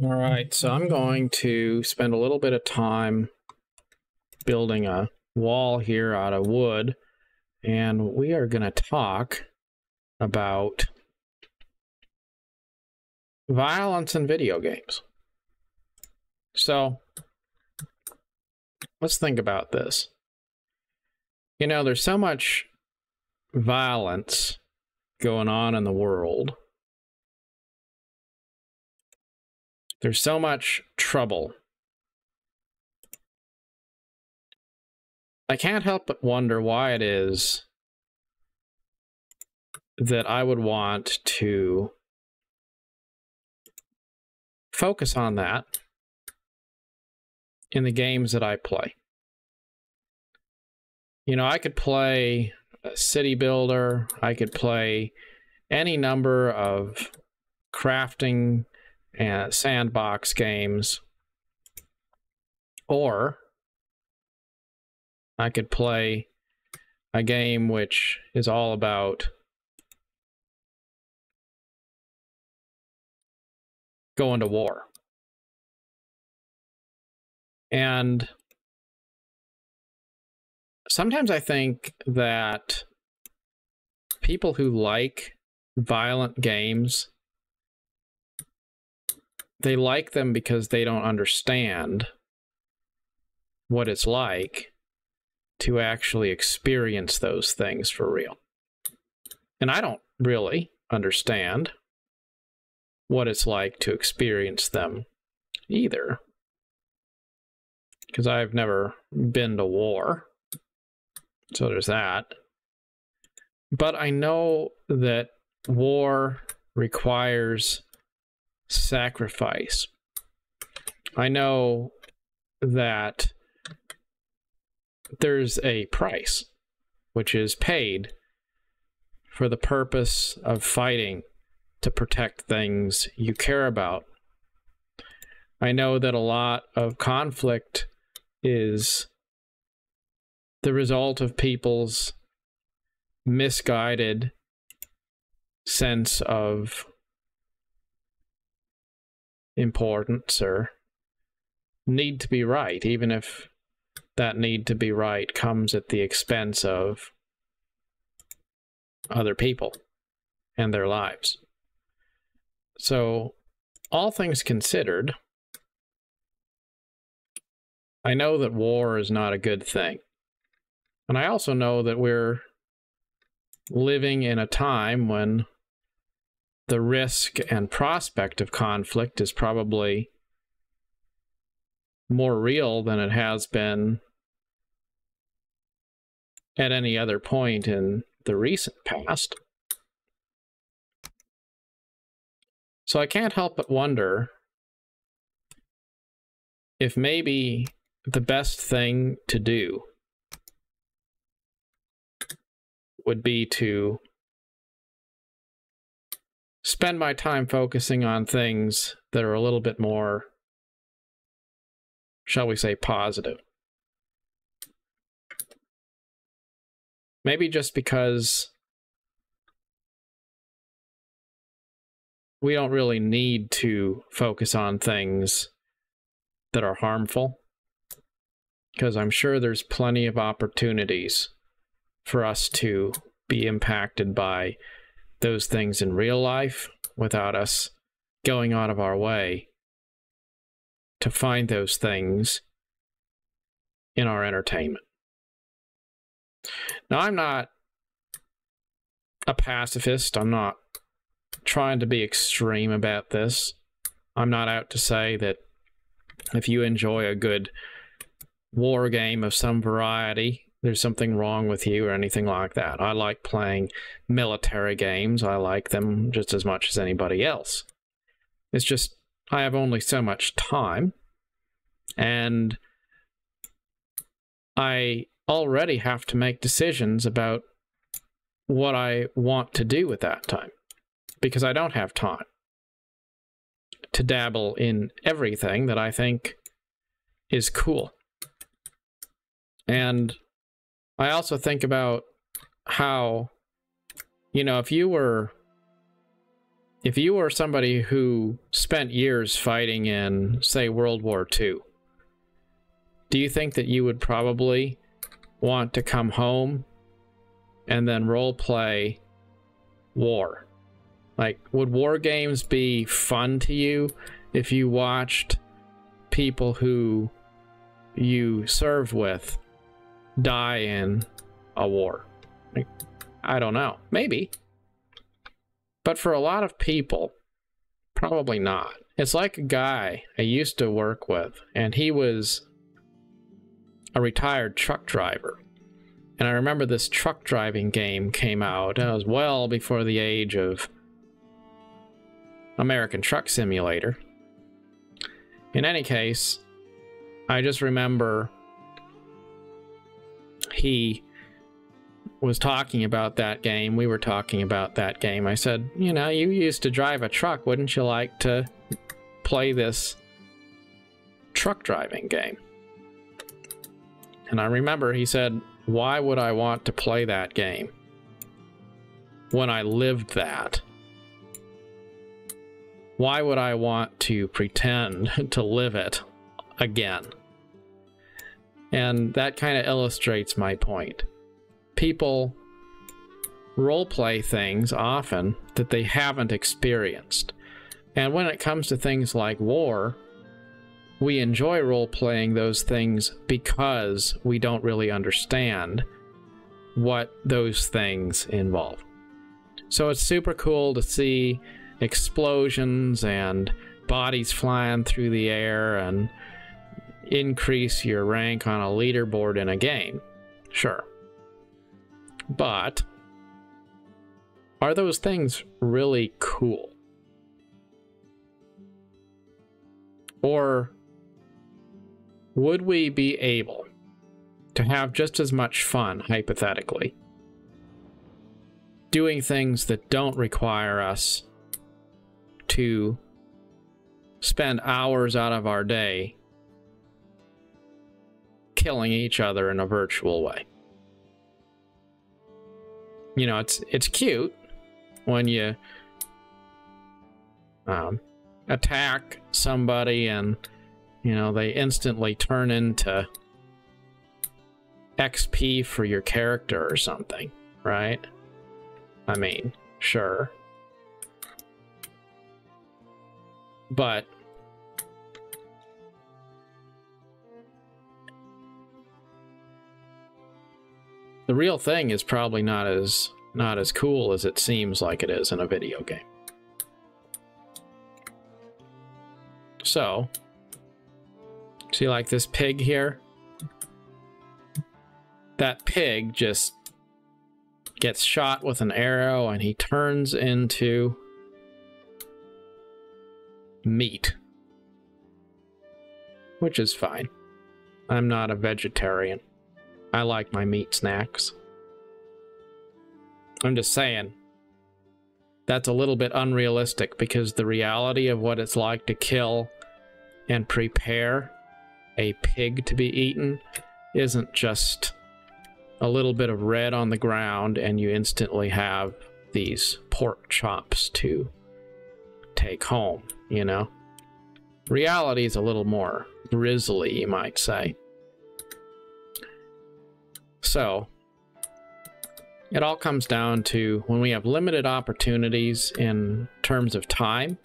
All right, so I'm going to spend a little bit of time building a wall here out of wood, and we are going to talk about violence in video games. So let's think about this. You know, there's so much violence going on in the world. There's so much trouble. I can't help but wonder why it is that I would want to focus on that in the games that I play. You know, I could play a city builder, I could play any number of crafting and sandbox games, or I could play a game which is all about going to war. And sometimes I think that people who like violent games, they like them because they don't understand what it's like to actually experience those things for real. And I don't really understand what it's like to experience them either, because I've never been to war. So there's that. But I know that war requires sacrifice. I know that there's a price which is paid for the purpose of fighting to protect things you care about. I know that a lot of conflict is the result of people's misguided sense of importance or need to be right, even if that need to be right comes at the expense of other people and their lives. So, all things considered, I know that war is not a good thing. And I also know that we're living in a time when the risk and prospect of conflict is probably more real than it has been at any other point in the recent past. So I can't help but wonder if maybe the best thing to do would be to spend my time focusing on things that are a little bit more, shall we say, positive. Maybe just because we don't really need to focus on things that are harmful, because I'm sure there's plenty of opportunities for us to be impacted by those things in real life without us going out of our way to find those things in our entertainment. Now, I'm not a pacifist. I'm not trying to be extreme about this. I'm not out to say that if you enjoy a good war game of some variety, there's something wrong with you or anything like that. I like playing military games. I like them just as much as anybody else. It's just I have only so much time, and I already have to make decisions about what I want to do with that time, because I don't have time to dabble in everything that I think is cool. And I also think about how, you know, if you were if you were somebody who spent years fighting in, say, World War II, do you think that you would probably want to come home and then role play war? Like, would war games be fun to you if you watched people who you served with die in a war? Like, I don't know. Maybe. But for a lot of people, probably not. It's like a guy I used to work with, and he was a retired truck driver. And I remember this truck driving game came out. It was well before the age of American Truck Simulator. In any case, I just remember he was talking about that game. We were talking about that game. I said, you know, you used to drive a truck. Wouldn't you like to play this truck driving game? And I remember he said, why would I want to play that game when I lived that? Why would I want to pretend to live it again? And that kind of illustrates my point. People roleplay things often that they haven't experienced. And when it comes to things like war, we enjoy role-playing those things because we don't really understand what those things involve. So it's super cool to see explosions and bodies flying through the air and increase your rank on a leaderboard in a game. Sure. But are those things really cool? Or would we be able to have just as much fun, hypothetically, doing things that don't require us to spend hours out of our day killing each other in a virtual way? You know, it's cute when you attack somebody and, you know, they instantly turn into XP for your character or something, right? I mean, sure. But the real thing is probably not as cool as it seems like it is in a video game. So, see, like this pig here? That pig just gets shot with an arrow and he turns into meat. Which is fine. I'm not a vegetarian. I like my meat snacks. I'm just saying, that's a little bit unrealistic because the reality of what it's like to kill and prepare a pig to be eaten isn't just a little bit of red on the ground and you instantly have these pork chops to take home, you know? Reality is a little more grisly, you might say. So, it all comes down to when we have limited opportunities in terms of time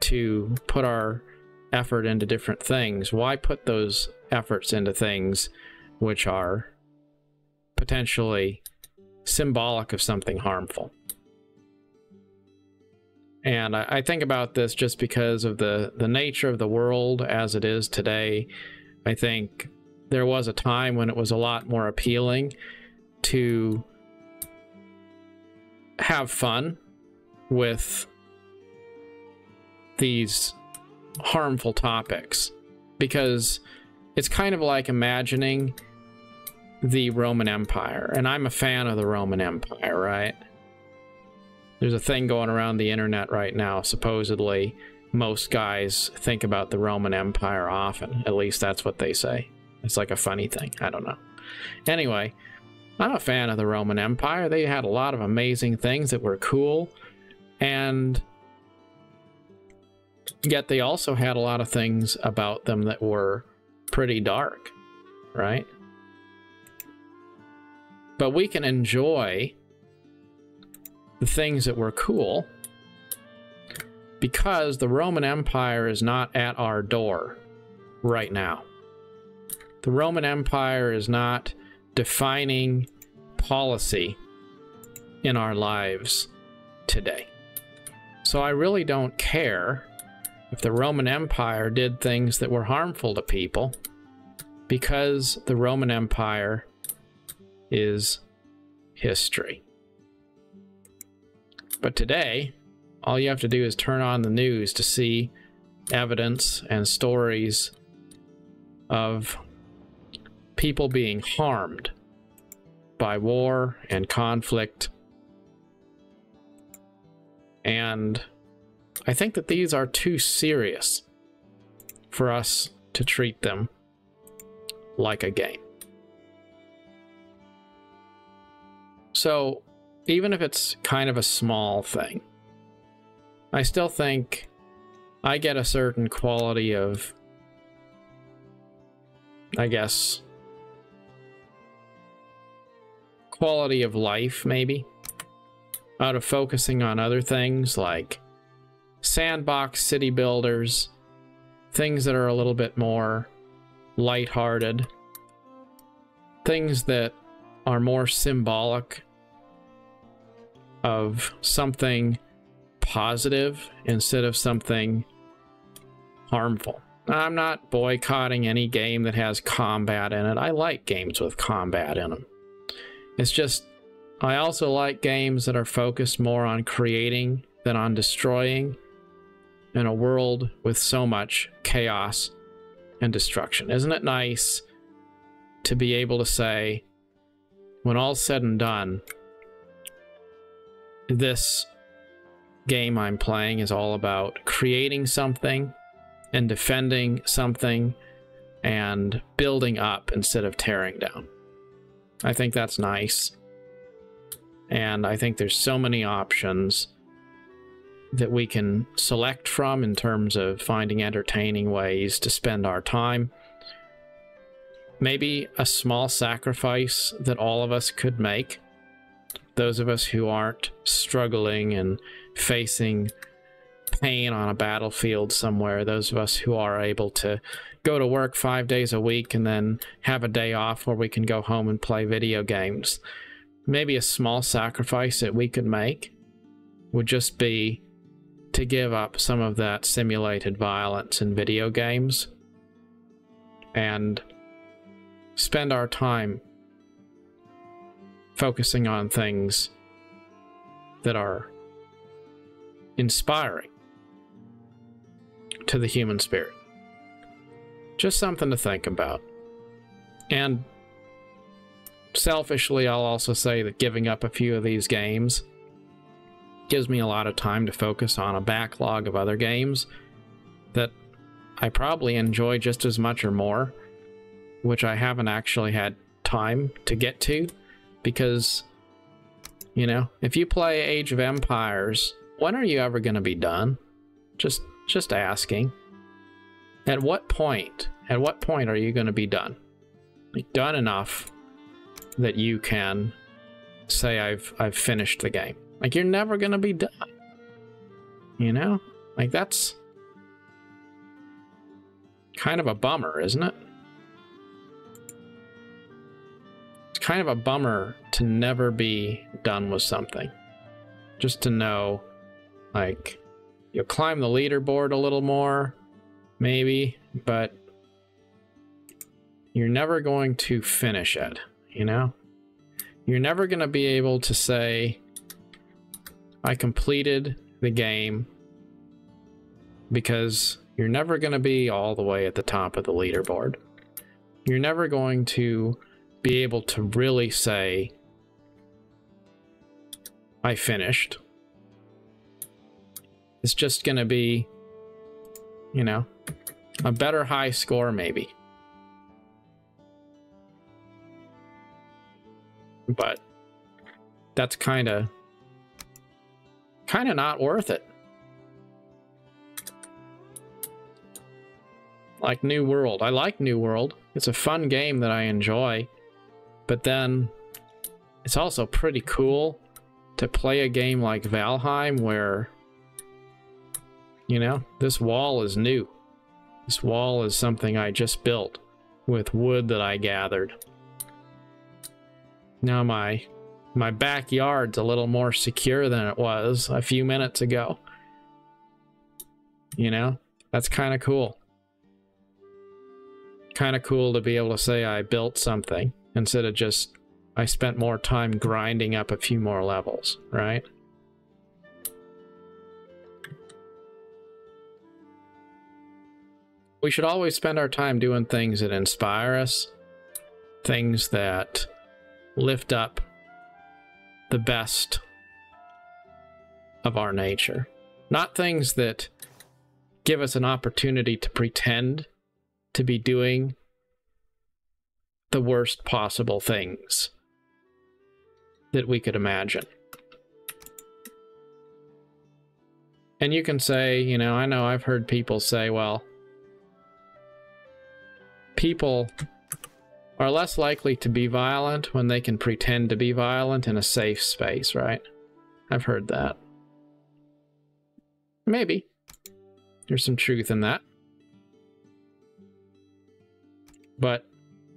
to put our effort into different things, why put those efforts into things which are potentially symbolic of something harmful? And I think about this just because of the nature of the world as it is today. I think there was a time when it was a lot more appealing to have fun with these harmful topics, because it's kind of like imagining the Roman Empire, and I'm a fan of the Roman Empire, right? There's a thing going around the internet right now, supposedly most guys think about the Roman Empire often, at least that's what they say. It's like a funny thing, I don't know. Anyway, I'm a fan of the Roman Empire. They had a lot of amazing things that were cool, and Yet they also had a lot of things about them that were pretty dark, right? But we can enjoy the things that were cool because the Roman Empire is not at our door right now. The Roman Empire is not defining policy in our lives today. So I really don't care if the Roman Empire did things that were harmful to people, because the Roman Empire is history. But today, all you have to do is turn on the news to see evidence and stories of people being harmed by war and conflict. And I think that these are too serious for us to treat them like a game. So, even if it's kind of a small thing, I still think I get a certain quality of, I guess, quality of life, maybe, out of focusing on other things like sandbox city builders, things that are a little bit more lighthearted, things that are more symbolic of something positive instead of something harmful. I'm not boycotting any game that has combat in it. I like games with combat in them. It's just, I also like games that are focused more on creating than on destroying in a world with so much chaos and destruction. Isn't it nice to be able to say, when all's said and done, this game I'm playing is all about creating something and defending something and building up instead of tearing down. I think that's nice. And I think there's so many options that we can select from in terms of finding entertaining ways to spend our time. Maybe a small sacrifice that all of us could make, those of us who aren't struggling and facing pain on a battlefield somewhere, those of us who are able to go to work 5 days a week and then have a day off where we can go home and play video games. Maybe a small sacrifice that we could make would just be to give up some of that simulated violence in video games and spend our time focusing on things that are inspiring to the human spirit. Just something to think about. And selfishly, I'll also say that giving up a few of these games gives me a lot of time to focus on a backlog of other games that I probably enjoy just as much or more, which I haven't actually had time to get to, because, you know, if you play Age of Empires, when are you ever going to be done? Just asking. At what point are you going to be done? Like, done enough that you can say I've finished the game. Like, you're never going to be done. You know? Like, that's kind of a bummer, isn't it? It's kind of a bummer to never be done with something. Just to know, like, you'll climb the leaderboard a little more, maybe, but you're never going to finish it, you know? You're never going to be able to say, I completed the game, because you're never going to be all the way at the top of the leaderboard. You're never going to be able to really say, I finished. It's just going to be, you know, a better high score maybe. But that's kind of not worth it. Like New World. I like New World. It's a fun game that I enjoy. But then it's also pretty cool to play a game like Valheim where, you know, this wall is new. This wall is something I just built with wood that I gathered. Now my backyard's a little more secure than it was a few minutes ago. You know, that's kind of cool. Kind of cool to be able to say I built something instead of just I spent more time grinding up a few more levels, right? We should always spend our time doing things that inspire us, things that lift up the best of our nature. Not things that give us an opportunity to pretend to be doing the worst possible things that we could imagine. And you can say, you know I've heard people say, well, people are less likely to be violent when they can pretend to be violent in a safe space, right? I've heard that. Maybe. There's some truth in that. But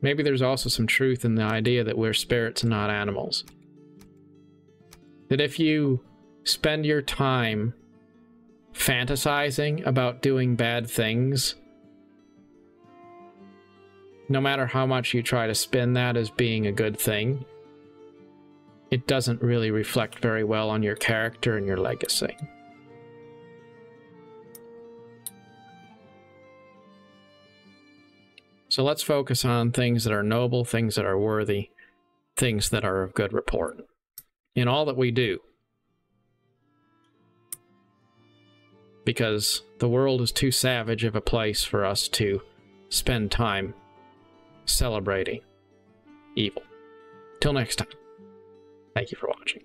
maybe there's also some truth in the idea that we're spirits and not animals. That if you spend your time fantasizing about doing bad things, no matter how much you try to spin that as being a good thing, it doesn't really reflect very well on your character and your legacy. So let's focus on things that are noble, things that are worthy, things that are of good report in all that we do. Because the world is too savage of a place for us to spend time celebrating evil. Till next time, thank you for watching.